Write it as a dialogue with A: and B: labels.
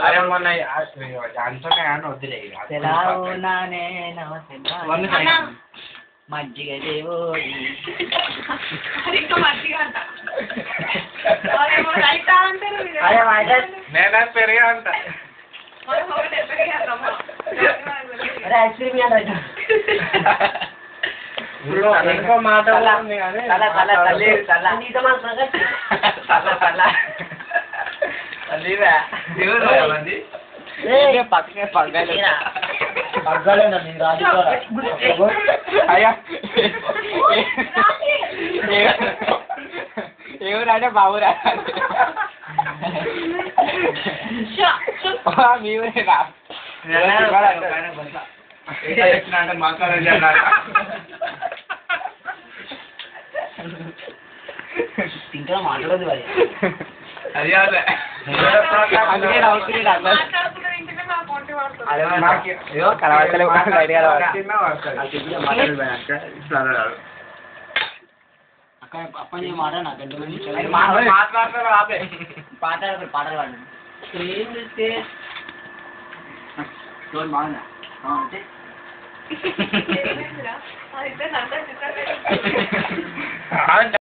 A: అరే మొన్న అంతనే అని వద్దులే
B: మజ్జిగ దేవో
A: నేను పెరిగా అంట ఇంకో మాట పక్కనే
B: పగ్గాలేనండి రాజు
A: అయ్యా ఎవరంటే బాబురా మీరేనా అంటే మాట్లాడండి
B: ఇంకా మాట్లాడదు మరి
A: అది
B: అప్పని మాట నాకు
A: మాట్లాడతారు ఆపే
B: పాటలు పాటలు పాడు ఏం చేస్తే బాగుందా అంటే